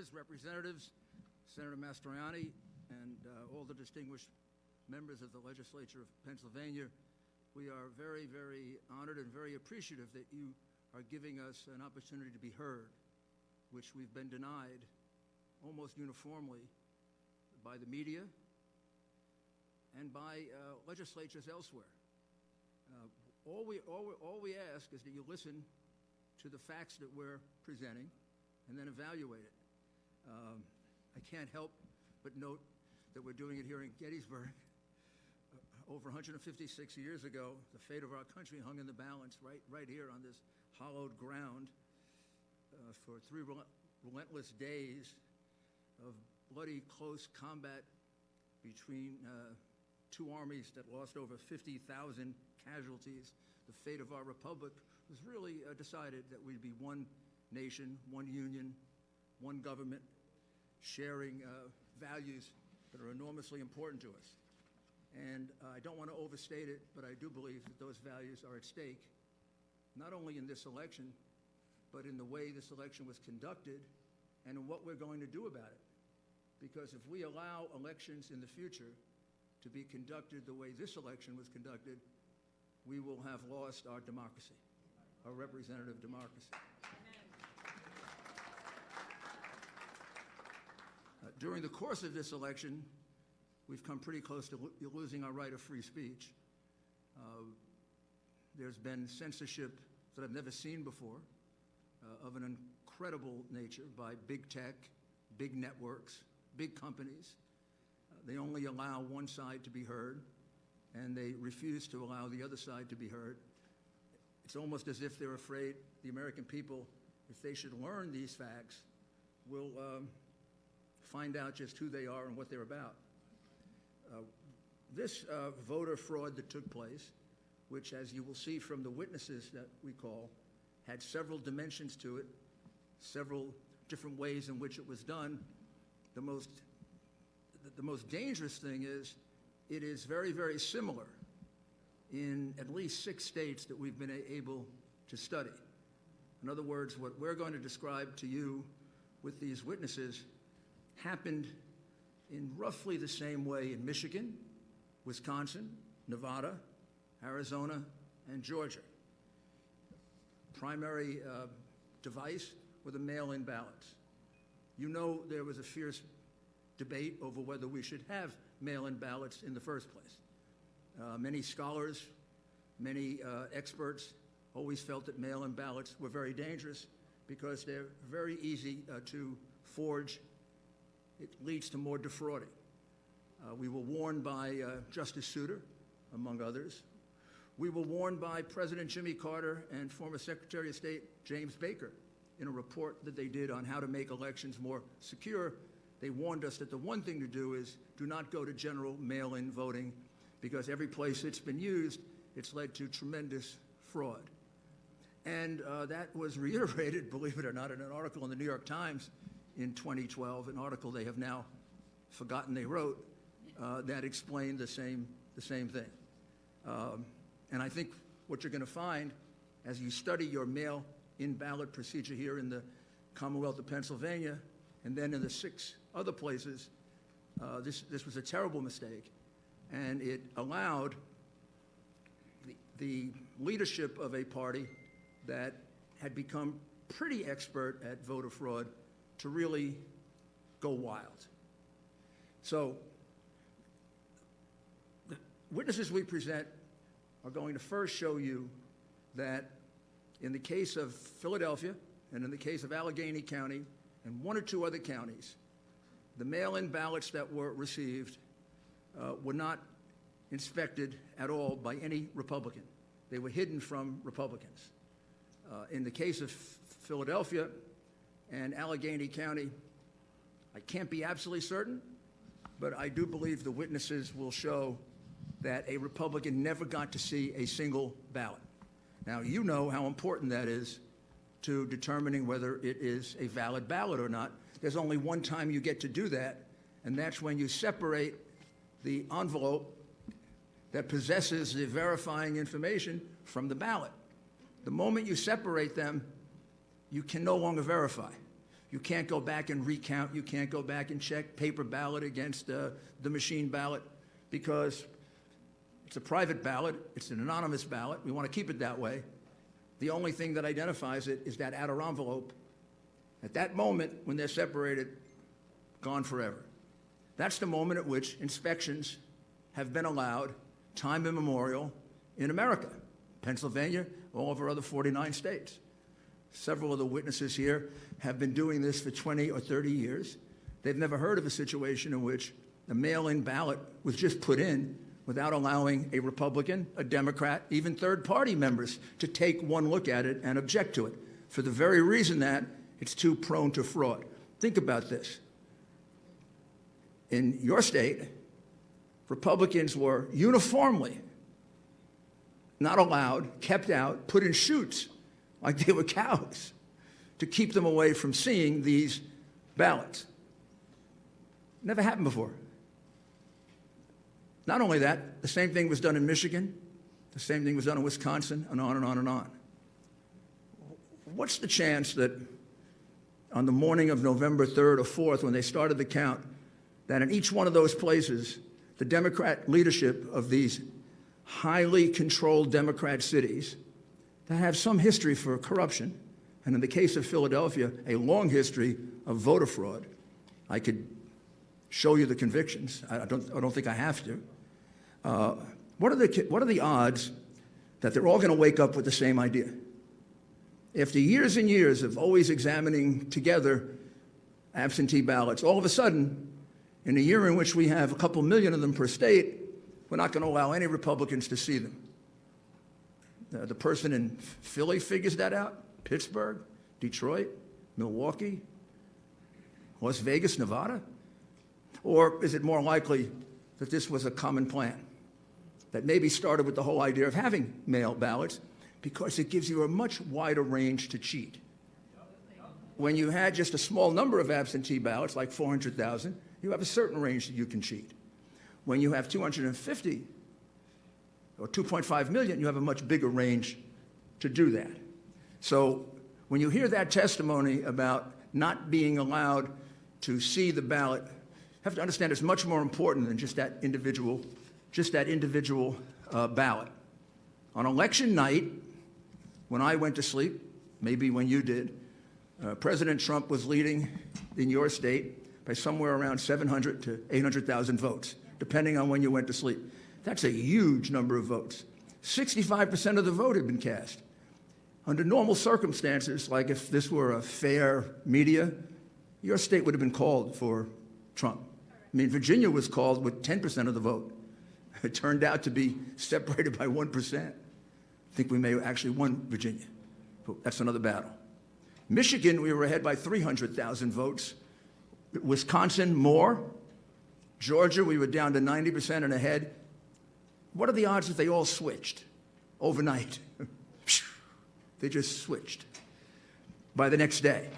Senators, Representatives, Senator Mastroianni, and all the distinguished members of the Legislature of Pennsylvania, we are very, very honored and very appreciative that you are giving us an opportunity to be heard, which we've been denied almost uniformly by the media and by legislatures elsewhere. All we ask is that you listen to the facts that we're presenting and then evaluate it. I can't help but note that we're doing it here in Gettysburg. Over 156 years ago, the fate of our country hung in the balance right here on this hallowed ground for 3 relentless days of bloody close combat between two armies that lost over 50,000 casualties. The fate of our republic was really decided that we'd be one nation, one union, one government, sharing values that are enormously important to us. And I don't want to overstate it, but I do believe that those values are at stake, not only in this election, but in the way this election was conducted and in what we're going to do about it. Because if we allow elections in the future to be conducted the way this election was conducted, we will have lost our democracy, our representative democracy. During the course of this election, we've come pretty close to losing our right of free speech. There's been censorship that I've never seen before, of an incredible nature by big tech, big networks, big companies. They only allow one side to be heard, and they refuse to allow the other side to be heard. It's almost as if they're afraid the American people, if they should learn these facts, will find out just who they are and what they're about. This voter fraud that took place, which, as you will see from the witnesses that we call, had several dimensions to it, several different ways in which it was done. The most dangerous thing is it is very, very similar in at least 6 states that we've been able to study. In other words, what we're going to describe to you with these witnesses happened in roughly the same way in Michigan, Wisconsin, Nevada, Arizona, and Georgia. Primary device were the mail-in ballots. You know there was a fierce debate over whether we should have mail-in ballots in the first place. Many scholars, many experts always felt that mail-in ballots were very dangerous because they're very easy to forge. It leads to more defrauding. We were warned by Justice Souter, among others. We were warned by President Jimmy Carter and former Secretary of State James Baker in a report that they did on how to make elections more secure. They warned us that the one thing to do is do not go to general mail-in voting, because every place it's been used, it's led to tremendous fraud. And that was reiterated, believe it or not, in an article in the New York Times in 2012, an article they have now forgotten they wrote, that explained the same thing. And I think what you're going to find as you study your mail-in ballot procedure here in the Commonwealth of Pennsylvania and then in the 6 other places, this was a terrible mistake, and it allowed the leadership of a party that had become pretty expert at voter fraud to really go wild. So the witnesses we present are going to first show you that in the case of Philadelphia and in the case of Allegheny County and 1 or 2 other counties, the mail-in ballots that were received were not inspected at all by any Republican. They were hidden from Republicans. In the case of Philadelphia and Allegheny County, I can't be absolutely certain, but I do believe the witnesses will show that a Republican never got to see a single ballot. Now, you know how important that is to determining whether it is a valid ballot or not. There's only one time you get to do that, and that's when you separate the envelope that possesses the verifying information from the ballot. The moment you separate them, you can no longer verify. You can't go back and recount. You can't go back and check paper ballot against the machine ballot because it's a private ballot. It's an anonymous ballot. We want to keep it that way. The only thing that identifies it is that outer envelope. At that moment, when they're separated, gone forever. That's the moment at which inspections have been allowed, time immemorial, in America, Pennsylvania, all of our other 49 states. Several of the witnesses here have been doing this for 20 or 30 years. They've never heard of a situation in which a mail-in ballot was just put in without allowing a Republican, a Democrat, even third-party members to take one look at it and object to it, for the very reason that it's too prone to fraud. Think about this. In your state, Republicans were uniformly not allowed, kept out, put in chutes like they were cows to keep them away from seeing these ballots. Never happened before. Not only that, the same thing was done in Michigan, the same thing was done in Wisconsin, and on and on and on. What's the chance that on the morning of November 3rd or 4th, when they started the count, that in each one of those places, the Democrat leadership of these highly controlled Democrat cities that have some history for corruption, and in the case of Philadelphia, a long history of voter fraud. I could show you the convictions. I don't think I have to. What are the odds that they're all going to wake up with the same idea? After years and years of always examining together absentee ballots, all of a sudden, in a year in which we have a couple million of them per state, we're not going to allow any Republicans to see them. The person in Philly figures that out, Pittsburgh, Detroit, Milwaukee, Las Vegas, Nevada? Or is it more likely that this was a common plan that maybe started with the whole idea of having mail ballots because it gives you a much wider range to cheat? When you had just a small number of absentee ballots, like 400,000, you have a certain range that you can cheat. When you have 250 or 2.5 million, you have a much bigger range to do that. So when you hear that testimony about not being allowed to see the ballot, you have to understand it's much more important than just that individual ballot. On election night, when I went to sleep, maybe when you did, President Trump was leading in your state by somewhere around 700 to 800,000 votes, depending on when you went to sleep. That's a huge number of votes. 65% of the vote had been cast. Under normal circumstances, like if this were a fair media, your state would have been called for Trump. I mean, Virginia was called with 10% of the vote. It turned out to be separated by 1%. I think we may have actually won Virginia, but that's another battle. Michigan, we were ahead by 300,000 votes. Wisconsin, more. Georgia, we were down to 90% and ahead. What are the odds that they all switched overnight? They just switched by the next day.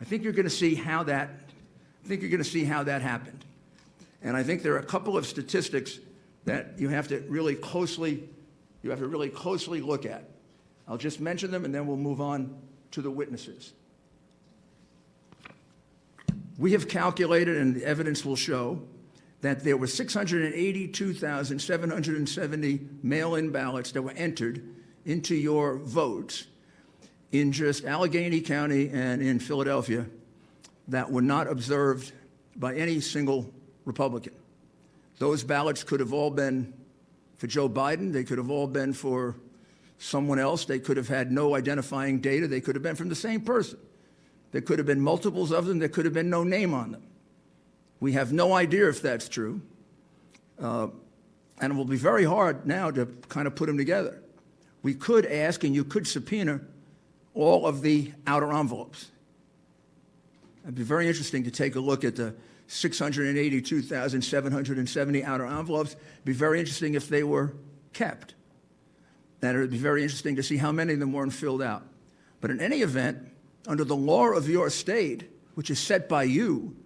I think you're going to see how that happened. And I think there are a couple of statistics that you have to really closely look at. I'll just mention them and then we'll move on to the witnesses. We have calculated, and the evidence will show, that there were 682,770 mail-in ballots that were entered into your votes in just Allegheny County and in Philadelphia that were not observed by any single Republican. Those ballots could have all been for Joe Biden. They could have all been for someone else. They could have had no identifying data. They could have been from the same person. There could have been multiples of them. There could have been no name on them. We have no idea if that's true. And it will be very hard now to kind of put them together. We could ask, and you could subpoena, all of the outer envelopes. It'd be very interesting to take a look at the 682,770 outer envelopes. It'd be very interesting if they were kept. And it would be very interesting to see how many of them weren't filled out. But in any event, under the law of your state, which is set by you,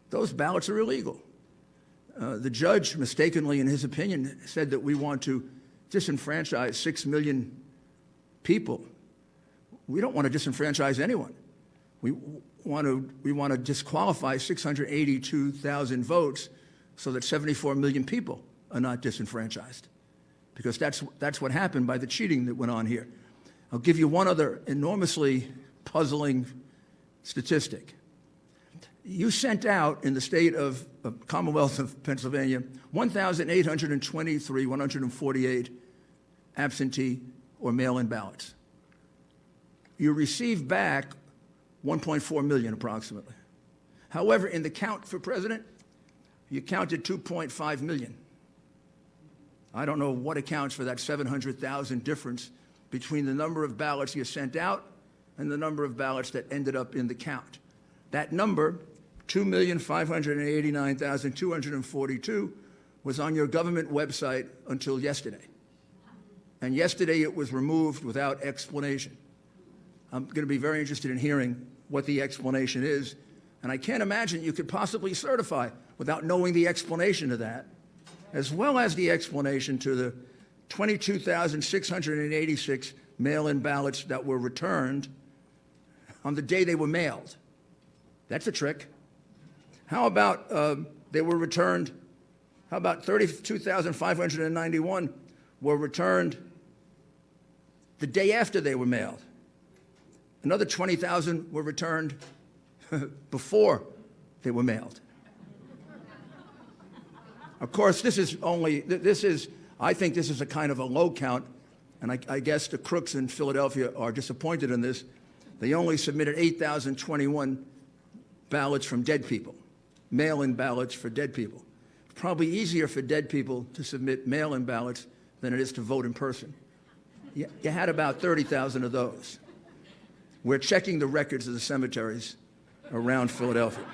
those ballots are illegal. The judge, mistakenly in his opinion, said that we want to disenfranchise 6 million people. We don't want to disenfranchise anyone. want to disqualify 682,000 votes so that 74 million people are not disenfranchised, because that's what happened by the cheating that went on here. I'll give you one other enormously puzzling statistic. You sent out in the state of Commonwealth of Pennsylvania 148 absentee or mail-in ballots. You received back 1.4 million approximately. However, in the count for president, you counted 2.5 million. I don't know what accounts for that 700,000 difference between the number of ballots you sent out and the number of ballots that ended up in the count. That number, 2,589,242, was on your government website until yesterday. And yesterday it was removed without explanation. I'm going to be very interested in hearing what the explanation is. And I can't imagine you could possibly certify without knowing the explanation of that, as well as the explanation to the 22,686 mail-in ballots that were returned on the day they were mailed. That's a trick. How about they were returned, how about 32,591 were returned the day after they were mailed? Another 20,000 were returned before they were mailed. Of course, I think this is a kind of a low count, and I guess the crooks in Philadelphia are disappointed in this. They only submitted 8,021 ballots from dead people, mail-in ballots for dead people. It's probably easier for dead people to submit mail-in ballots than it is to vote in person. You had about 30,000 of those. We're checking the records of the cemeteries around Philadelphia.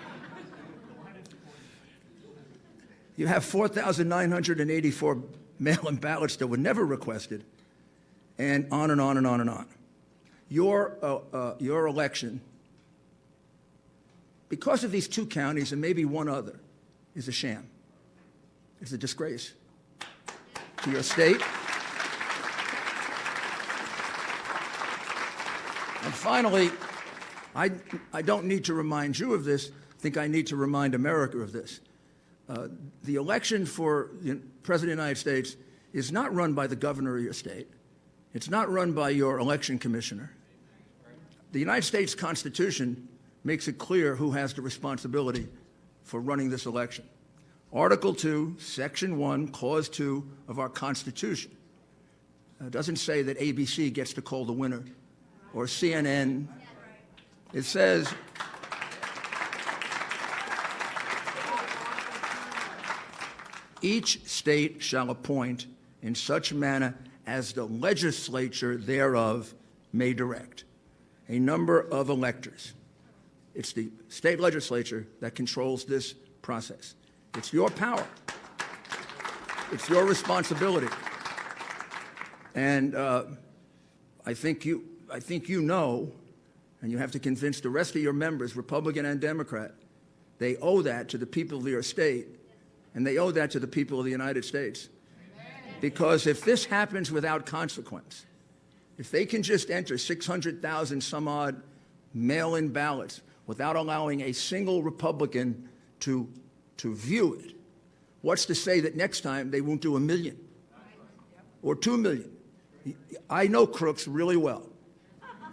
You have 4,984 mail-in ballots that were never requested, and on and on and on and on. Your election, because of these two counties and maybe one other, is a sham. It's a disgrace to your state. And finally, I don't need to remind you of this. I think I need to remind America of this. The election for the President of the United States is not run by the governor of your state. It's not run by your election commissioner. The United States Constitution makes it clear who has the responsibility for running this election. Article 2, Section 1, Clause 2 of our Constitution doesn't say that ABC gets to call the winner or CNN. It says each state shall appoint in such manner as the legislature thereof may direct a number of electors. It's the state legislature that controls this process. It's your power. It's your responsibility. And I think you know, and you have to convince the rest of your members, Republican and Democrat, they owe that to the people of your state, and they owe that to the people of the United States. Because if this happens without consequence, if they can just enter 600,000 some odd mail-in ballots without allowing a single Republican to view it, what's to say that next time they won't do 1 million or 2 million? I know crooks really well.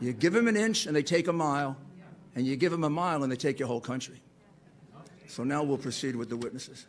You give them an inch and they take a mile, and you give them a mile and they take your whole country. So now we'll proceed with the witnesses.